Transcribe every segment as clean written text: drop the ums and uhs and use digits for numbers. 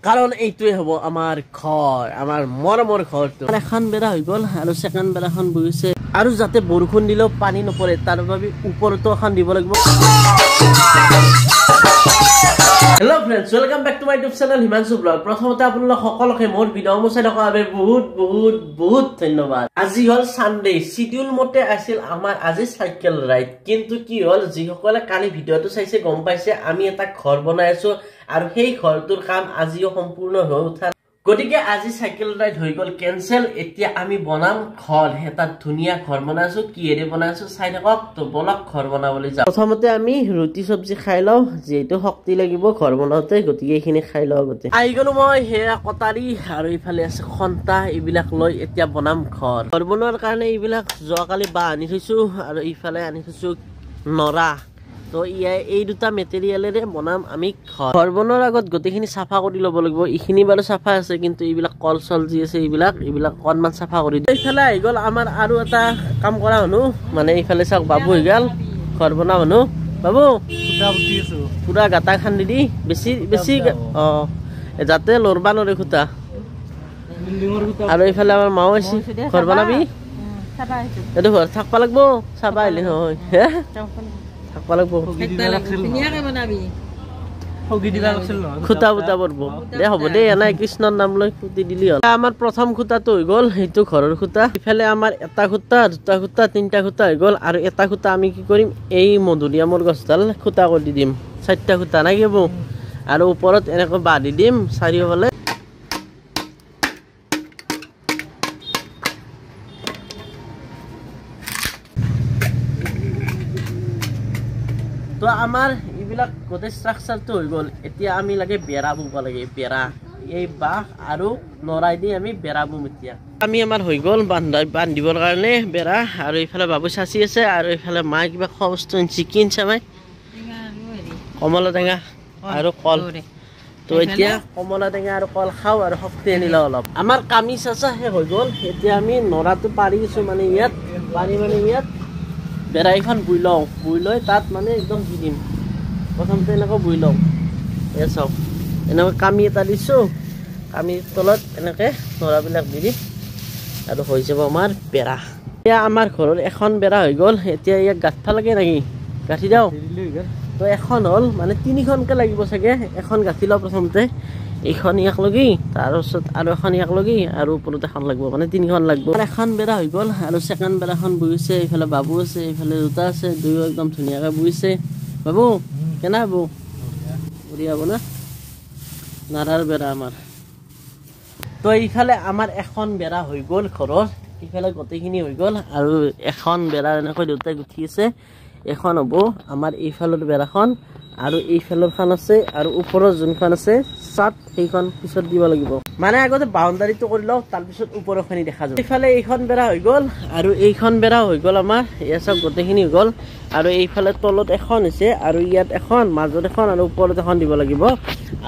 কাৰণ এইটোৱে হ'ব আমাৰ ঘৰ, আমাৰ মৰমৰ ঘৰটো। এখন বেৰা হৈ গ'ল আৰু ছেকেণ্ড বেৰাখন বহিছে আৰু যাতে বৰষুণ দিলেও পানী নপৰে তাৰ বাবে ওপৰতো এখন দিব লাগিব। Hello' friends, welcome back to my YouTube channel Himanshu blog. প্ৰথমতে আপোনালোক সকলোকে মোৰ ভিডিঅ' চাই থকাৰ বাবে বহুত ধন্যবাদ। আজি হ'ল সানডে, শিডিউল মতে আছিল আমাৰ আজি চাইকেল ৰাইড, কিন্তু কি হ'ল যিসকলে কালি ভিডিঅ'টো চাইছে গম পাইছে আমি এটা ঘৰ বনাই আছো আৰু সেই ঘৰটোৰ কাম আজিও সম্পূৰ্ণ হৈ উঠা, গতিকে আজি চাইকেল ৰাইড হৈ গ'ল কেনচেল। এতিয়া আমি বনাম ঘৰ, এটা ধুনীয়া ঘৰ বনাইছো। কিহেৰে বনাইছো চাই থাকক, তো বলক ঘৰ বনাবলৈ যাওঁ। প্ৰথমতে আমি ৰুটি চব্জি খাই লওঁ, যিহেতু শক্তি লাগিব ঘৰ বনাওঁতে, গতিকে এইখিনি খাই লওঁ আগতে। আহি গলো মই, সেয়া কটাৰী আৰু ইফালে আছে খন্তা, এইবিলাক লৈ এতিয়া বনাম ঘৰ। ঘৰ বনোৱাৰ কাৰণে এইবিলাক যোৱাকালি বাঁহ আনি থৈছো আৰু ইফালে আনি থৈছো নৰা। তো এই দুটা মেটেৰিয়েলেৰে বনাম আমি ঘৰ বনোৱাৰ আগত গোটেইখিনি চাফা কৰি ল'ব লাগিব। এইখিনি বাৰু চাফা আছে, কিন্তু এইবিলাক কল চল যি আছে এইবিলাক অকণমান চাফা কৰি দিওঁ। এইফালে আহি গ'ল আমাৰ আৰু এটা কাম কৰা মানুহ, মানে এইফালে চাওক বাবু হৈ গ'ল ঘৰ বনোৱা মানুহ। বাবু পুৰা গাটা খান্দি দি বেছি যাতে লৰবা নৰে খুটা। আৰু এইফালে আমাৰ মাও আছে, ঘৰ বনাবি এইটো ঘৰ থাকবা লাগব, চাবা আহিলে নহয় খুটা বুটা পৰব দে, হ'ব দে এনাই কৃষ্ণৰ নাম লৈ খুটি দিলি হ'ল। আমাৰ প্ৰথম খুটাটো হৈ গ'ল, সেইটো ঘৰৰ খুটা। ইফালে আমাৰ এটা খুটা, দুটা খুটা, তিনিটা খুটা হৈ গ'ল আৰু এটা খুটা আমি কি কৰিম, এই মধুৰিআমৰ গছডাল খুটা কৰি দিম। 4টা খুটা নাই কি বৌ, আৰু ওপৰত এনেকৈ বাঁহ দি দিম চাৰিওফালে। তো আমাৰ এইবিলাক গোটেই ষ্ট্ৰাকচাৰটো হৈ গ'ল। এতিয়া আমি লাগে বেৰা বুব লাগে, বেৰা এই বাঁহ আৰু নৰাই দি আমি বেৰা বুম। এতিয়া আমি আমাৰ হৈ গ'ল বান্ধিবৰ কাৰণে বেৰা। আৰু এইফালে বাবু চাচি আছে আৰু এইফালে মায়ে কিবা খোৱা বস্তু চিকেন চামাই কমলা টেঙা আৰু কল। তো এতিয়া কমলা টেঙা আৰু কল খাওঁ আৰু শক্তি আনিলে অলপ। আমাৰ কামি চাচা শেষ হৈ গ'ল। এতিয়া আমি নৰাটো পাৰি দিছোঁ, মানে ইয়াত বেৰা এখন বুই লওঁ, বুই লৈ তাত মানে একদম দি দিম। প্ৰথমতে এনেকৈ বুই লওঁ, এই চাওক এনেকৈ কামি এটা দিছোঁ, কামিৰ তলত এনেকৈ নৰাবিলাক দি দিম আৰু হৈ যাব আমাৰ বেৰা। এতিয়া আমাৰ ঘৰৰ এখন বেৰা হৈ গ'ল। এতিয়া ইয়াক গাঁঠবা লাগে নেকি, গাঁঠি দিওঁ। তো এখন হ'ল, মানে 3খনকৈ লাগিব চাগে। এখন গাঁঠি লওঁ প্ৰথমতে, এইখন ইয়াক লগি, তাৰপিছত আৰু এখন ইয়াক লগি, আৰু ওপৰত এখন লাগিব, মানে 3খন লাগিব। এখন বেৰা হৈ গ'ল আৰু ছেকেণ্ড বেৰাখন বহিছে। এইফালে বাবু আছে, এইফালে দুটা আছে, দুয়ো একদম ধুনীয়াকৈ বহিছে। বাবু কেনা বাবু উৰিয়াব না, নাৰাৰ বেৰা আমাৰ। তো এইফালে আমাৰ এখন বেৰা হৈ গ'ল ঘৰৰ, এইফালে গোটেইখিনি হৈ গ'ল। আৰু এখন বেৰা এনেকৈ দুটাই গুঠি আছে। এখন হ'ব আমাৰ এইফালৰ বেৰাখন, আৰু এইফালৰখন আছে, আৰু ওপৰৰ যোনখন আছে চাট সেইখন পিছত দিব লাগিব। মানে আগতে বাউণ্ডাৰীটো কৰি লওঁ, তাৰপিছত ওপৰৰখিনি দেখা যাব। এইফালে এইখন বেৰা হৈ গ'ল আৰু এইখন বেৰা হৈ গ'ল আমাৰ। এয়া চব গোটেইখিনি হৈ গ'ল। আৰু এইফালে তলত এখন হৈছে, আৰু ইয়াত এখন, মাজত এখন, আৰু ওপৰত এখন দিব লাগিব।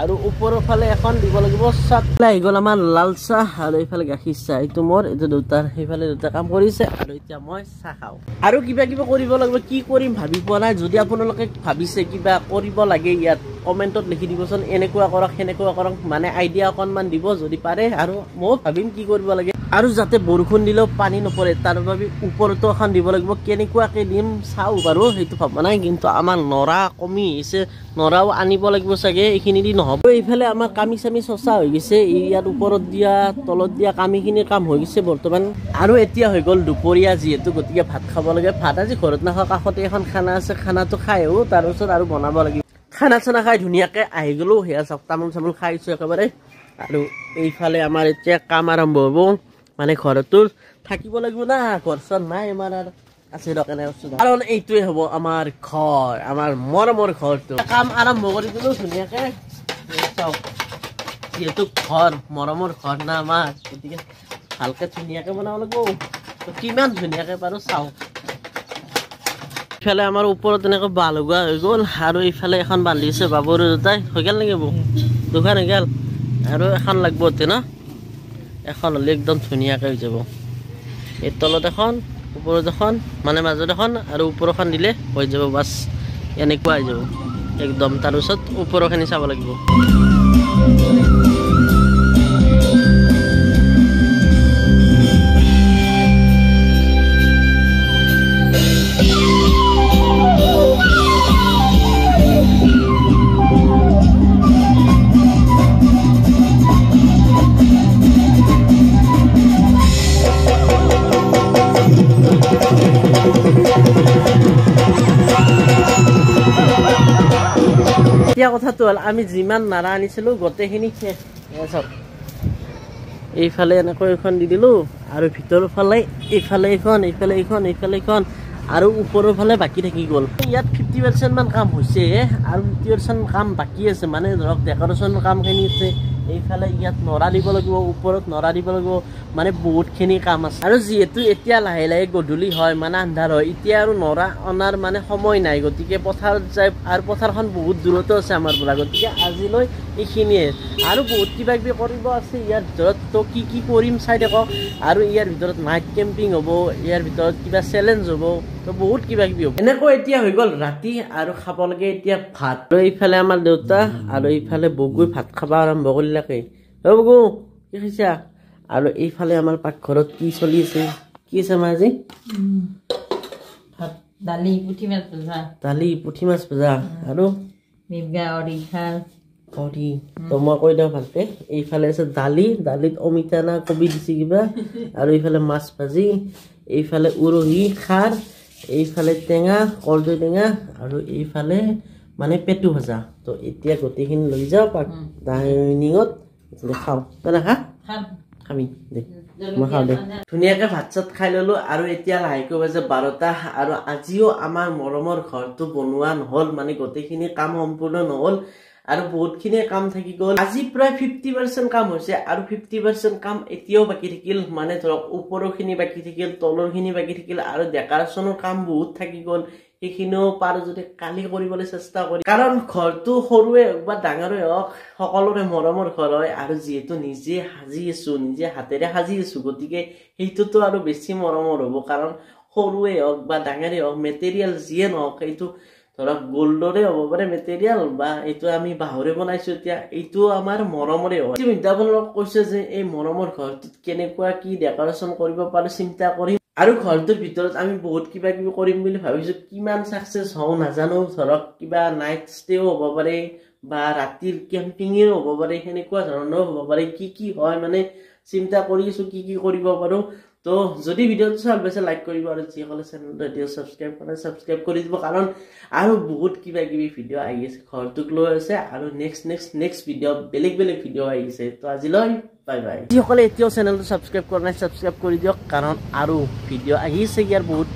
আৰু ওপৰৰ ফালে এখন দিব লাগিব চাট। আহি গ'ল আমাৰ লাল চাহ আৰু এইফালে গাখীৰ চাহ। এইটো মোৰ, এইটো দেউতাৰ। সেইফালে দেউতা কাম কৰিছে আৰু এতিয়া মই চাহ খাওঁ। আৰু কিবা কৰিব লাগিব, কি কৰিম ভাবি পোৱা নাই। যদি আপোনালোকে ভাবিছে কিবা কৰিব লাগে, ইয়াত কমেণ্টত লিখি দিবচোন, এনেকুৱা কৰক সেনেকুৱা কৰক, মানে আইডিয়া অকণমান দিব যদি পাৰে, আৰু মই ভাবিম কি কৰিব লাগে। আৰু যাতে বৰষুণ দিলেও পানী নপৰে তাৰ বাবে ওপৰতো এখন দিব লাগিব। কেনেকুৱাকৈ দিম চাওঁ বাৰু, সেইটো ভাবা নাই। কিন্তু আমাৰ নৰা কমি আহিছে, নৰাও আনিব লাগিব চাগে, এইখিনি দি নহ'ব। এইফালে আমাৰ কামি চামি চচা হৈ গৈছে, ইয়াত ওপৰত দিয়া তলত দিয়া কামিখিনিৰ কাম হৈ গৈছে বৰ্তমান। আৰু এতিয়া হৈ গ'ল দুপৰীয়া যিহেতু, গতিকে ভাত খাব লাগে। ভাত আজি ঘৰত নাখাওঁ, কাষতে এখন খানা আছে, খানাটো খাই আহোঁ, তাৰপিছত আৰু বনাব লাগিব। খানা চানা খাই ধুনীয়াকৈ আহি গ'লোঁ। সেয়া চাওক তামোল চামোল খাইছোঁ একেবাৰে। আৰু এইফালে আমাৰ এতিয়া কাম আৰম্ভ হ'ব, মানে ঘৰটোৰ থাকিব লাগিব না, ঘৰ চৰ নাই আমাৰ আৰু আছে দোকানে। কাৰণ এইটোৱে হ'ব আমাৰ ঘৰ, আমাৰ মৰমৰ ঘৰটো। কাম আৰম্ভ কৰি দিলোঁ ধুনীয়াকৈ। চাওক যিহেতু ঘৰ, মৰমৰ ঘৰ না আমাৰ, গতিকে ভালকৈ ধুনীয়াকৈ বনাব লাগিব। তো কিমান ধুনীয়াকৈ পাৰোঁ চাওক। ইফালে আমাৰ ওপৰত এনেকৈ বাঁহ লগোৱা হৈ গ'ল, আৰু ইফালে এখন বান্ধি আছে বাবুৰ দুটাই। হৈ গ'ল নেকি বৌ, দুখন হৈ গ'ল, আৰু এখন লাগব ন। এখন হ'লে একদম ধুনীয়াকৈ হৈ যাব। এই তলত এখন, ওপৰত এখন, মানে মাজত এখন, আৰু ওপৰখন দিলে হৈ যাব, বাছ এনেকুৱা হৈ যাব একদম। তাৰপিছত ওপৰখিনি চাব লাগিব। কথাটো হ'ল আমি যিমান নাৰা আনিছিলোঁ গোটেইখিনি চাওক এইফালে এনেকৈ এখন দি দিলোঁ আৰু ভিতৰৰ ফালে এইফালে এইখন এইফালে এইখন এইফালে এইখন আৰু ওপৰৰ ফালে বাকী থাকি গ'ল ইয়াত 50% মান কাম হৈছে আৰু 50% কাম বাকী আছে মানে ধৰক ডেকৰেশ্যনৰ কামখিনি আছে এইফালে ইয়াত নৰা দিব লাগিব ওপৰত নৰা দিব লাগিব মানে বহুতখিনি কাম আছে আৰু যিহেতু এতিয়া লাহে লাহে গধূলি হয় মানে আন্ধাৰ হয় এতিয়া আৰু নৰা অনাৰ মানে সময় নাই গতিকে পথাৰত যায় আৰু পথাৰখন বহুত দূৰতো আছে আমাৰ পৰা গতিকে আজিলৈ এইখিনিয়ে আৰু বহুত কিবা কিবি কৰিব আছে ইয়াৰ ভিতৰত তো কি কৰিম চাই থাকক আৰু ইয়াৰ ভিতৰত নাইট কেম্পিং হ'ব ইয়াৰ ভিতৰত কিবা চেলেঞ্জ হ'ব তো বহুত কিবা কিবি হ'ব এনেকৈ এতিয়া হৈ গ'ল ৰাতি আৰু খাব লাগে এতিয়া ভাত আৰু এইফালে আমাৰ দেউতা আৰু এইফালে বগুই ভাত খাব আৰম্ভ কৰিলাকে অ বগু কি খাইছা আৰু এইফালে আমাৰ পাকঘৰত কি চলি আছে কি আছে আমাৰ আজি ভাত দালি পুঠি মাছ ভাজা আৰু মিৰ্গা অৰিখাৰ অৰি তো মই কৈ দিওঁ ভালকে এইফালে আছে দালিত অমিতা না কবি দিছে কিবা আৰু এইফালে মাছ ভাজি এইফালে উৰহি খাৰ এইফালে টেঙা কলদৈ টেঙা আৰু এইফালে মানে পেটু ভাজা তো এতিয়া গোটেইখিনি লৈ যাওঁ ডাইনিঙত খাওঁ তই নাখা খাবি দে মই খাওঁ দে ধুনীয়াকৈ ভাত চাত খাই ল'লোঁ আৰু এতিয়া লাহেকৈ বাজে 12টা আৰু আজিও আমাৰ মৰমৰ ঘৰটো বনোৱা নহ'ল মানে গোটেইখিনি কাম সম্পূৰ্ণ নহ'ল আৰু বহুতখিনি কাম থাকি গ'ল আজি প্ৰায় 50% কাম হৈছে আৰু 50% কাম এতিয়াও বাকী থাকিল মানে ধৰক ওপৰৰখিনি বাকী থাকিল তলৰখিনি বাকী থাকিল আৰু ডেকৰেশ্যনৰ কাম বহুত থাকি গ'ল সেইখিনিও পাৰোঁ যদি কালি কৰিবলৈ চেষ্টা কৰিম কাৰণ ঘৰটো সৰুৱে হওক বা ডাঙৰে হওক সকলোৰে মৰমৰ ঘৰ হয় আৰু যিহেতু নিজে সাজি আছোঁ নিজে হাতেৰে সাজি আছোঁ গতিকে সেইটোতো আৰু বেছি মৰমৰ হ'ব কাৰণ সৰুৱে হওক বা ডাঙৰে হওক মেটেৰিয়েল যিয়ে নহওক সেইটো ধৰক গোল্ডৰে হ'ব পাৰে মেটেৰিয়েল বা এইটো আমি বাঁহৰে বনাইছোঁ এতিয়া এইটো আমাৰ মৰমৰে হয় আপোনালোকক কৈছে যে এই মৰমৰ ঘৰটোত কেনেকুৱা কি ডেকৰেশ্যন কৰিব পাৰোঁ চিন্তা কৰিম আৰু ঘৰটোৰ ভিতৰত আমি বহুত কিবা কিবি কৰিম বুলি ভাবিছোঁ কিমান ছাকচেছ হওঁ নাজানো ধৰক কিবা নাইট ষ্টেও হ'ব পাৰে বা ৰাতিৰ কেম্পিঙেও হ'ব পাৰে সেনেকুৱা ধৰণৰো হ'ব পাৰে কি হয় মানে চিন্তা কৰি আছোঁ কি কৰিব পাৰোঁ তো যদি ভিডিঅ'টো চাই পাইছে লাইক কৰিব আৰু যিসকলে চেনেলটো এতিয়া ছাবস্ক্ৰাইব কৰে ছাবস্ক্ৰাইব কৰি দিব কাৰণ আৰু বহুত কিবা কিবি ভিডিঅ' আহি আছে ঘৰটোক লৈ আছে আৰু নেক্সট ভিডিঅ' বেলেগ ভিডিঅ' আহি আছে তো আজিলৈ বাই বাই যিসকলে এতিয়াও চেনেলটো ছাবস্ক্ৰাইব কৰা নাই ছাবস্ক্ৰাইব কৰি দিয়ক কাৰণ আৰু ভিডিঅ' আহি আছে ইয়াৰ বহুত